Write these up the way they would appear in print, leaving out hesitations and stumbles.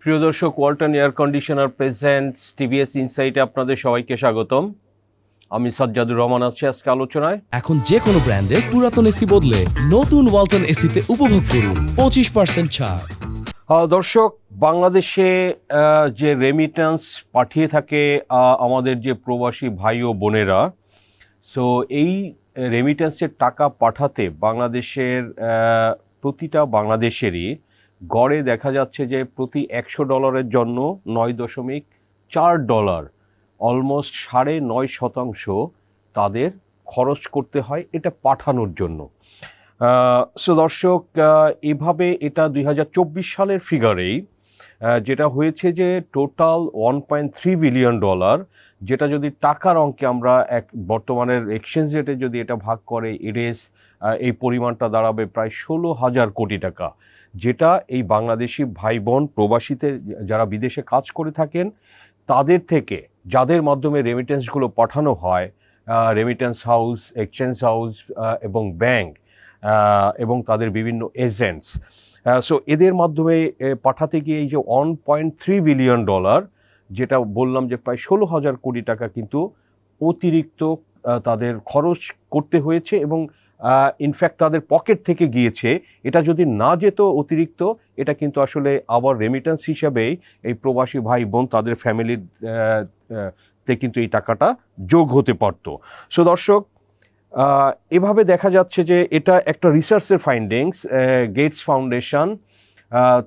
প্রিয় দর্শক, Walton air conditioner presents TVS ইনসাইটে আপনাদের সবাইকে স্বাগতম। আমি সাজ্জাদুর রহমান আছি আজকে আলোচনায়। এখন যে কোনো ব্র্যান্ডের পুরাতন এসি বদলে নতুন ওয়ালটন এসিতে উপভোগ করুন 25% ছাড়। দর্শক, বাংলাদেশে যে রেমিটেন্স পাঠিয়ে থাকে আমাদের যে প্রবাসী ভাই ও বোনেরা, সো এই রেমিটেন্সের টাকা পাঠাতে বাংলাদেশের প্রতিটা বাংলাদেশেরই গড়ে দেখা যাচ্ছে যে প্রতি $100 জন্য $9.4, অলমোস্ট 9.5% তাদের খরচ করতে হয় এটা পাঠানোর জন্য। সো দর্শক, এভাবে এটা 2024 সালের ফিগারেই যেটা হয়েছে যে টোটাল $1.3 বিলিয়ন, যেটা যদি টাকার অঙ্কে আমরা বর্তমানের এক্সচেঞ্জ রেটে যদি এটা ভাগ করে এই পরিমাণটা দাঁড়াবে প্রায় 16,000 কোটি টাকা, যেটা এই বাংলাদেশি ভাই বোন প্রবাসীতে যারা বিদেশে কাজ করে থাকেন তাদের থেকে, যাদের মাধ্যমে রেমিটেন্সগুলো পাঠানো হয়, রেমিটেন্স হাউস, এক্সচেঞ্জ হাউস এবং ব্যাংক এবং তাদের বিভিন্ন এজেন্টস, সো এদের মাধ্যমে পাঠাতে গিয়ে এই যে $1.3 বিলিয়ন, যেটা বললাম যে প্রায় 16,000 কোটি টাকা কিন্তু অতিরিক্ত তাদের খরচ করতে হয়েছে এবং ইনফ্যাক্ট তাদের পকেট থেকে গিয়েছে। এটা যদি না যেত অতিরিক্ত, এটা কিন্তু আসলে আবার রেমিটেন্স হিসাবেই এই প্রবাসী ভাই বোন তাদের ফ্যামিলির তে কিন্তু এই টাকাটা যোগ হতে পারত। সো দর্শক, এভাবে দেখা যাচ্ছে যে এটা একটা রিসার্চের ফাইন্ডিংস। গেটস ফাউন্ডেশন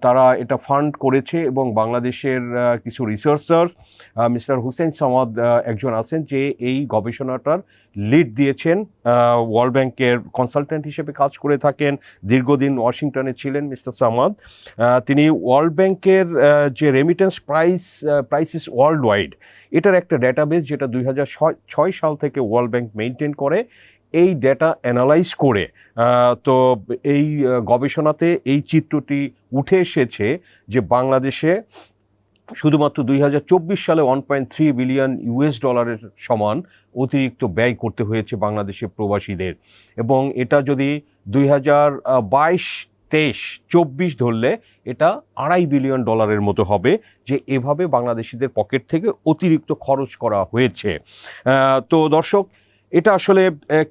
তারা এটা ফান্ড করেছে এবং বাংলাদেশের কিছু রিসার্চার, মিস্টার হুসেন সামাদ একজন আছেন যে এই গবেষণাটার লিড দিয়েছেন। ওয়ার্ল্ড ব্যাংকের কনসালটেন্ট হিসেবে কাজ করে থাকেন, দীর্ঘদিন ওয়াশিংটনে ছিলেন মিস্টার সামাদ। তিনি ওয়ার্ল্ড ব্যাংকের যে রেমিটেন্স প্রাইসিস ওয়ার্ল্ড ওয়াইড, এটার একটা ডেটাবেস যেটা 2006 সাল থেকে ওয়ার্ল্ড ব্যাংক মেনটেন করে, এই ডেটা অ্যানালাইজ করে তো এই গবেষণাতে এই চিত্রটি উঠে এসেছে যে বাংলাদেশে শুধুমাত্র 2024 সালে $1.3 বিলিয়ন সমান অতিরিক্ত ব্যয় করতে হয়েছে বাংলাদেশের প্রবাসীদের, এবং এটা যদি 2022-23-24 ধরলে এটা $2.5 বিলিয়ন মতো হবে, যে এভাবে বাংলাদেশিদের পকেট থেকে অতিরিক্ত খরচ করা হয়েছে। তো দর্শক, এটা আসলে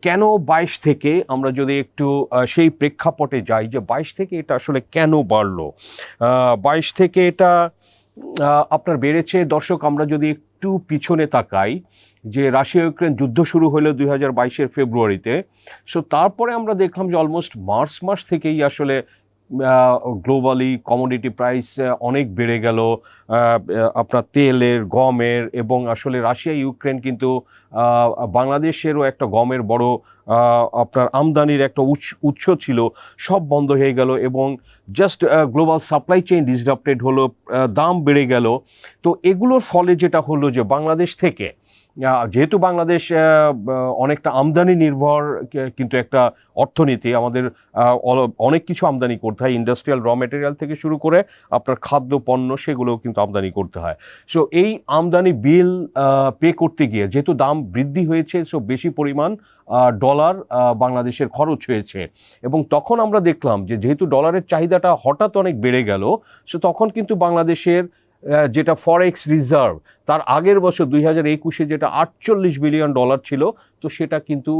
কেন 22 থেকে, আমরা যদি একটু সেই প্রেক্ষাপটে যাই যে 22 থেকে এটা আসলে কেন বাড়লো। 22 থেকে এটা আপনার বেড়েছে। দর্শক, আমরা যদি একটু পিছনে তাকাই, যে রাশিয়া ইউক্রেন যুদ্ধ শুরু হলো 2022-এর ফেব্রুয়ারিতে, সো তারপরে আমরা দেখলাম যে অলমোস্ট মার্চ মাস থেকেই আসলে গ্লোবালি কমোডিটি প্রাইস অনেক বেড়ে গেল, আপনার তেলের, গমের, এবং আসলে রাশিয়া ইউক্রেন কিন্তু বাংলাদেশেরও একটা গমের বড় আপনার আমদানির একটা উৎস ছিল, সব বন্ধ হয়ে গেল এবং just global supply chain disrupted হলো, দাম বেড়ে গেল। তো এগুলোর ফলে যেটা হলো যে বাংলাদেশ থেকে, যেহেতু বাংলাদেশ অনেকটা আমদানি নির্ভর কিন্তু একটা অর্থনীতি, আমাদের অনেক কিছু আমদানি করতে হয়, ইন্ডাস্ট্রিয়াল র মেটেরিয়াল থেকে শুরু করে আপনার খাদ্য পণ্য, সেগুলোও কিন্তু আমদানি করতে হয়। সো এই আমদানি বিল পে করতে গিয়ে যেহেতু দাম বৃদ্ধি হয়েছে, সো বেশি পরিমাণ ডলার বাংলাদেশের খরচ হয়েছে, এবং তখন আমরা দেখলাম যে যেহেতু ডলারের চাহিদাটা হঠাৎ অনেক বেড়ে গেল, সো তখন কিন্তু বাংলাদেশের যেটা ফরেক্স রিজার্ভ তার আগের বছর 2021-এ যেটা $48 বিলিয়ন ছিল, তো সেটা কিন্তু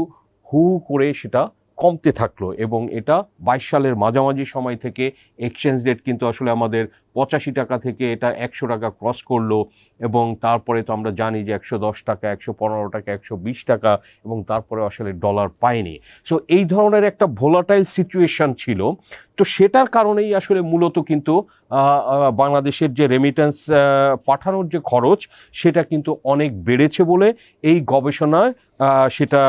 হু করে সেটা কমতে থাকলো, এবং এটা 22 সালের মাঝামাঝি সময় থেকে এক্সচেঞ্জ রেট কিন্তু আসলে আমাদের 85 টাকা থেকে এটা 100 টাকা ক্রস করলো, এবং তারপরে তো আমরা জানি যে 110 টাকা, 115 টাকা, 120 টাকা, এবং তারপরে আসলে ডলার পায়নি। সো এই ধরনের একটা ভোলাটাইল সিচুয়েশন ছিল। তো সেটার কারণেই আসলে মূলত কিন্তু বাংলাদেশের যে রেমিটেন্স পাঠানোর যে খরচ, সেটা কিন্তু অনেক বেড়েছে বলে এই গবেষণায় সেটা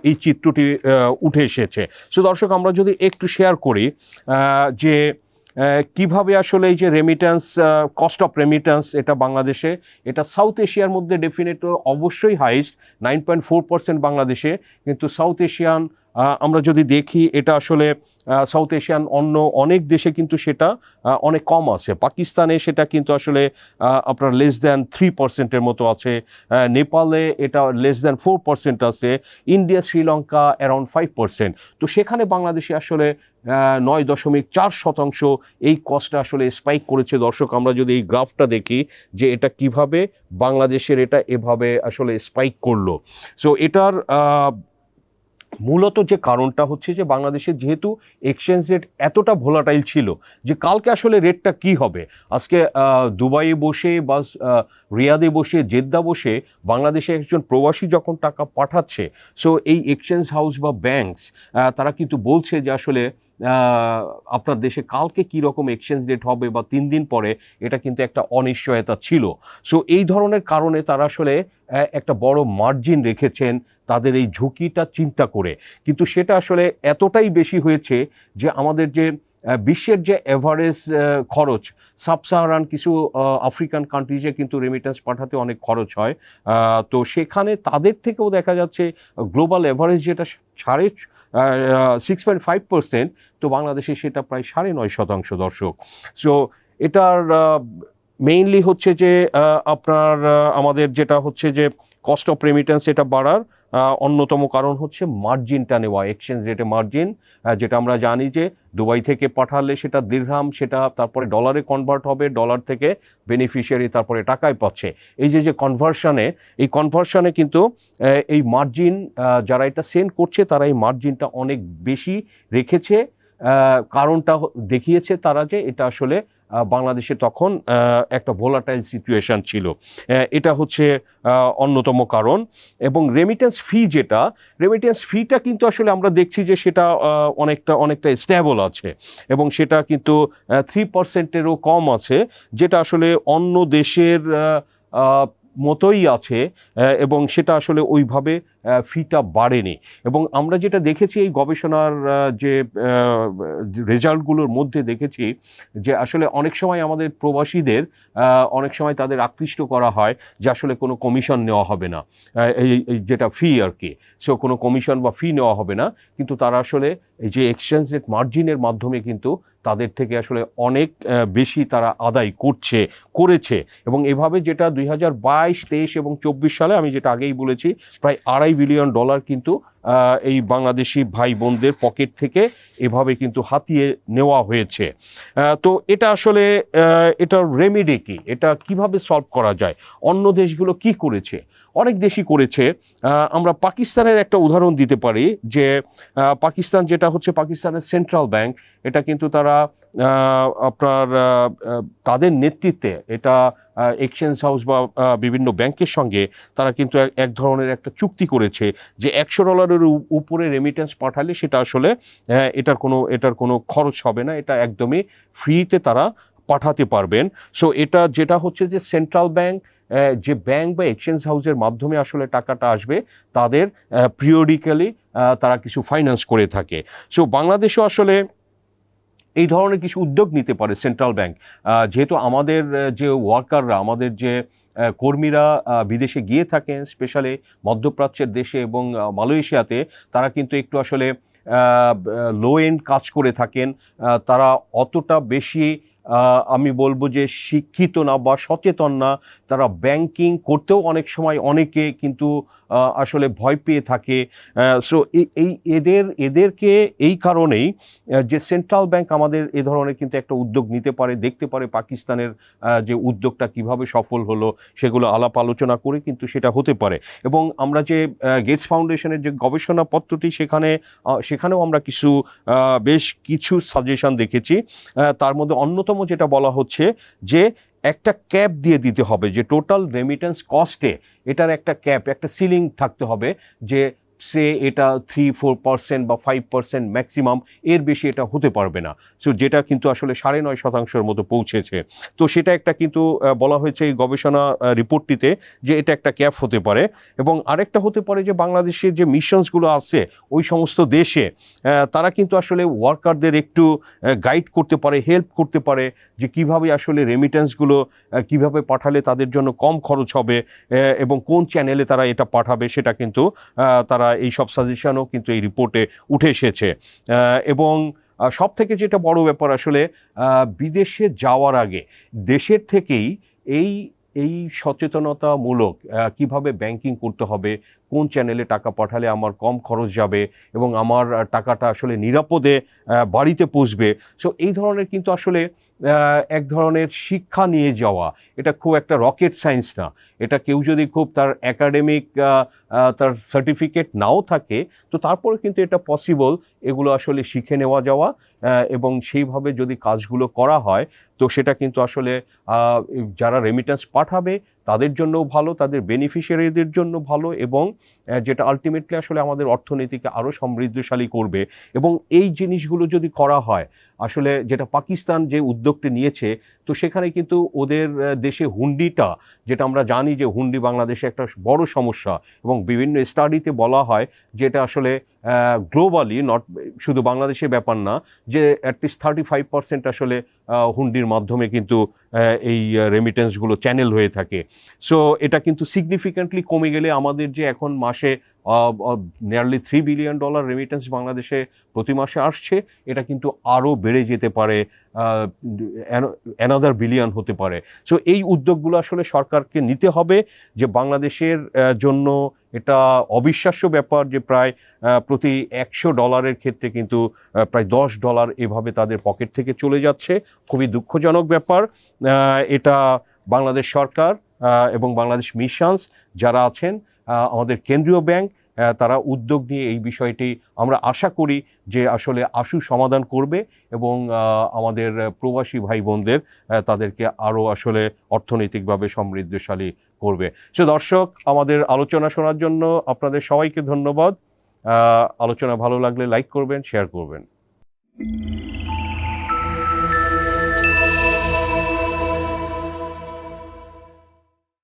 এই চিত্রটি উঠে এসেছে। সো দর্শক, আমরা যদি একটু শেয়ার করি যে কিভাবে আসলে এই যে রেমিটেন্স, কস্ট অফ রেমিটেন্স, এটা বাংলাদেশে, এটা সাউথ এশিয়ার মধ্যে ডেফিনেট অবশ্যই হাইস্ট, 9.4% বাংলাদেশে, কিন্তু সাউথ এশিয়ান আমরা যদি দেখি এটা আসলে সাউথ এশিয়ান অন্য অনেক দেশে কিন্তু সেটা অনেক কম আছে। পাকিস্তানে সেটা কিন্তু আসলে আপনার লেস দ্যান 3%-এর মতো আছে, নেপালে এটা লেস দ্যান 4% আছে, ইন্ডিয়া শ্রীলঙ্কা অ্যারাউন্ড 5%। তো সেখানে বাংলাদেশে আসলে 9.4% এই কস্টটা আসলে স্পাইক করেছে। দর্শক, আমরা যদি এই গ্রাফটা দেখি যে এটা কিভাবে বাংলাদেশের এটা এভাবে আসলে স্পাইক করলো। সো এটার মূলত যে কারণটা হচ্ছে যে বাংলাদেশের যেহেতু এক্সচেঞ্জ রেট এতটা ভোলাটাইল ছিল যে কালকে আসলে রেটটা কি হবে। আজকে দুবাইয়ে বসে বা রিয়াদে বসে, জেদ্দা বসে বাংলাদেশে একজন প্রবাসী যখন টাকা পাঠাচ্ছে, সো এই এক্সচেঞ্জ হাউস বা ব্যাংকস তারা কিন্তু বলছে যে আসলে আপনার দেশে কালকে কী রকম এক্সচেঞ্জ রেট হবে বা 3 দিন পরে, এটা কিন্তু একটা অনিশ্চয়তা ছিল। সো এই ধরনের কারণে তারা আসলে একটা বড় মার্জিন রেখেছেন তাদের এই ঝুঁকিটা চিন্তা করে। কিন্তু সেটা আসলে এতটাই বেশি হয়েছে যে আমাদের যে বিশ্বের যে এভারেজ খরচ, সাবসাহারান কিছু আফ্রিকান কান্ট্রিজে কিন্তু রেমিটেন্স পাঠাতে অনেক খরচ হয়। তো সেখানে তাদের থেকেও দেখা যাচ্ছে গ্লোবাল এভারেজ যেটা 6.5%, তো বাংলাদেশে সেটা প্রায় 9.5% দর্শক। সো এটার মেইনলি হচ্ছে যে আপনার আমাদের যেটা হচ্ছে যে কস্ট অফ রেমিটেন্স এটা বাড়ার অন্যতম কারণ হচ্ছে মার্জিনটা নেওয়া, এক্সচেঞ্জ রেটে মার্জিন, যেটা আমরা জানি যে দুবাই থেকে পাঠালে সেটা দিরহাম, সেটা তারপরে ডলারে কনভার্ট হবে, ডলার থেকে বেনিফিশিয়ারি তারপরে টাকায় পাচ্ছে। এই যে কনভার্সনে, এই কনভার্সনে কিন্তু এই মার্জিন যারা এটা সেন্ড করছে তারা এই মার্জিনটা অনেক বেশি রেখেছে। কারণটা দেখিয়েছে তারা যে এটা আসলে বাংলাদেশে তখন একটা ভোলাটাইল সিচুয়েশন ছিল, এটা হচ্ছে অন্যতম কারণ। এবং রেমিটেন্স ফি যেটা, রেমিটেন্স ফিটা কিন্তু আসলে আমরা দেখছি যে সেটা অনেকটা স্টেবল আছে এবং সেটা কিন্তু 3%-এরও কম আছে, যেটা আসলে অন্য দেশের মতোই আছে এবং সেটা আসলে ওইভাবে ফিটা বাড়েনি। এবং আমরা যেটা দেখেছি এই গবেষণার যে রেজাল্টগুলোর মধ্যে দেখেছি যে আসলে অনেক সময় আমাদের প্রবাসীদের অনেক সময় তাদের আকৃষ্ট করা হয় যে আসলে কোনো কমিশন নেওয়া হবে না, এই যেটা ফি আর কি। সো কোনো কমিশন বা ফি নেওয়া হবে না, কিন্তু তারা আসলে এই যে এক্সচেঞ্জ রেট মার্জিনের মাধ্যমে কিন্তু তাদের থেকে আসলে অনেক বেশি তারা আদায় করেছে। এবং এভাবে যেটা 2022, 23 এবং 24 সালে আমি যেটা আগেই বলেছি, প্রায় $2.5 বিলিয়ন কিন্তু এই বাংলাদেশি ভাই বোনদের পকেট থেকে এভাবে কিন্তু হাতিয়ে নেওয়া হয়েছে। তো এটা আসলে এটার রেমেডি কি, এটা কিভাবে সলভ করা যায়, অন্য দেশগুলো কি করেছে? অনেক দেশই করেছে। আমরা পাকিস্তানের একটা উদাহরণ দিতে পারি যে পাকিস্তান যেটা হচ্ছে পাকিস্তানের সেন্ট্রাল ব্যাংক, এটা কিন্তু তারা আপনার তাদের নেতৃত্বে এটা এক্সচেঞ্জ হাউস বা বিভিন্ন ব্যাংকের সঙ্গে তারা কিন্তু এক ধরনের একটা চুক্তি করেছে যে $100 উপরে রেমিটেন্স পাঠালে সেটা আসলে এটার কোনো খরচ হবে না, এটা একদমই ফ্রিতে তারা পাঠাতে পারবেন। সো এটা যেটা হচ্ছে যে সেন্ট্রাল ব্যাংক, যে ব্যাংক বা এক্সচেঞ্জ হাউসের মাধ্যমে আসলে টাকাটা আসবে তাদের পিরিয়ডিক্যালি তারা কিছু ফাইন্যান্স করে থাকে। সো বাংলাদেশও আসলে এই ধরনের কিছু উদ্যোগ নিতে পারে সেন্ট্রাল ব্যাংক, যেহেতু আমাদের যে ওয়ার্কাররা, আমাদের যে কর্মীরা বিদেশে গিয়ে থাকেন, স্পেশালি মধ্যপ্রাচ্যের দেশে এবং মালয়েশিয়াতে, তারা কিন্তু একটু আসলে লো এন্ড কাজ করে থাকেন, তারা অতটা বেশি আমি বলবো যে শিক্ষিত না বা সচেতন না, তারা ব্যাংকিং করতেও অনেক সময় অনেকে কিন্তু আসলে ভয় পেয়ে থাকে। সো এদেরকে এই কারণেই যে সেন্ট্রাল ব্যাংক আমাদের এ ধরনের কিন্তু একটা উদ্যোগ নিতে পারে, দেখতে পারে পাকিস্তানের যে উদ্যোগটা কিভাবে সফল হলো, সেগুলো আলাপ আলোচনা করে কিন্তু সেটা হতে পারে। এবং আমরা যে গেটস ফাউন্ডেশনের যে গবেষণাপত্রটি, সেখানেও আমরা বেশ কিছু সাজেশন দেখেছি। তার মধ্যে অন্যতম যেটা বলা হচ্ছে যে একটা ক্যাপ দিয়ে দিতে হবে, যে টোটাল রেমিটেন্স কস্টে এটার একটা ক্যাপ, একটা সিলিং থাকতে হবে, যে সে এটা 3-4% বা 5% ম্যাক্সিমাম, এর বেশি এটা হতে পারবে না। সো যেটা কিন্তু আসলে 9.5%-এর মতো পৌঁছেছে। তো সেটা একটা কিন্তু বলা হয়েছে এই গবেষণা রিপোর্টটিতে যে এটা একটা ক্যাপ হতে পারে। এবং আরেকটা হতে পারে যে বাংলাদেশের যে মিশনসগুলো আছে ওই সমস্ত দেশে, তারা কিন্তু আসলে ওয়ার্কারদের একটু গাইড করতে পারে, হেল্প করতে পারে যে কিভাবে আসলে রেমিটেন্সগুলো কিভাবে পাঠালে তাদের জন্য কম খরচ হবে এবং কোন চ্যানেলে তারা এটা পাঠাবে, সেটা কিন্তু তারা এইসব সাজেশনও কিন্তু এই রিপোর্টে উঠে এসেছে। এবং সব থেকে যেটা বড় ব্যাপার আসলে বিদেশে যাওয়ার আগে দেশের থেকেই এই এই সচেতনতামূলক কিভাবে ব্যাংকিং করতে হবে, কোন চ্যানেলে টাকা পাঠালে আমার কম খরচ যাবে এবং আমার টাকাটা আসলে নিরাপদে বাড়িতে পৌঁছবে। সো এই ধরনের কিন্তু আসলে এক ধরনের শিক্ষা নিয়ে যাওয়া, এটা খুব একটা রকেট সায়েন্স না। এটা কেউ যদি খুব তার একাডেমিক তার সার্টিফিকেট নাও থাকে, তো তারপরে কিন্তু এটা পসিবল এগুলো আসলে শিখে নেওয়া যাওয়া, এবং সেইভাবে যদি কাজগুলো করা হয় তো সেটা কিন্তু আসলে যারা রেমিটেন্স পাঠাবে তাদের জন্যও ভালো, তাদের বেনিফিশিয়ারিদের জন্য ভালো, এবং যেটা আলটিমেটলি আসলে আমাদের অর্থনীতিকে আরও সমৃদ্ধশালী করবে। এবং এই জিনিসগুলো যদি করা হয়, আসলে যেটা পাকিস্তান যে উদ্যোগটি নিয়েছে, তো সেখানে কিন্তু ওদের দেশে হুন্ডিটা, যেটা আমরা জানি যে হুন্ডি বাংলাদেশে একটা বড় সমস্যা, এবং বিভিন্ন স্টাডিতে বলা হয় যে এটা আসলে গ্লোবালি, নট শুধু বাংলাদেশের ব্যাপার না, যে অ্যাটলিস্ট 35% আসলে হুন্ডির মাধ্যমে কিন্তু এই রেমিটেন্সগুলো চ্যানেল হয়ে থাকে। সো এটা কিন্তু সিগনিফিক্যান্টলি কমে গেলে আমাদের যে এখন মাসে নিয়ারলি $3 বিলিয়ন রেমিটেন্স বাংলাদেশে প্রতি মাসে আসছে, এটা কিন্তু আরও বেড়ে যেতে পারে, অ্যানাদার বিলিয়ন হতে পারে। সো এই উদ্যোগগুলো আসলে সরকারকে নিতে হবে, যে বাংলাদেশের জন্য এটা অবিশ্বাস্য ব্যাপার যে প্রায় প্রতি $100 ক্ষেত্রে কিন্তু প্রায় $10 এভাবে তাদের পকেট থেকে চলে যাচ্ছে। খুবই দুঃখজনক ব্যাপার। এটা বাংলাদেশ সরকার এবং বাংলাদেশ মিশনস যারা আছেন, আমাদের কেন্দ্রীয় ব্যাংক, তারা উদ্যোগ নিয়ে এই বিষয়টি আমরা আশা করি যে আসলে আশু সমাধান করবে, এবং আমাদের প্রবাসী ভাই বোনদের তাদেরকে আরও আসলে অর্থনৈতিকভাবে সমৃদ্ধশালী করবে। সো দর্শক, আমাদের আলোচনা শোনার জন্য আপনাদের সবাইকে ধন্যবাদ। আলোচনা ভালো লাগলে লাইক করবেন, শেয়ার করবেন।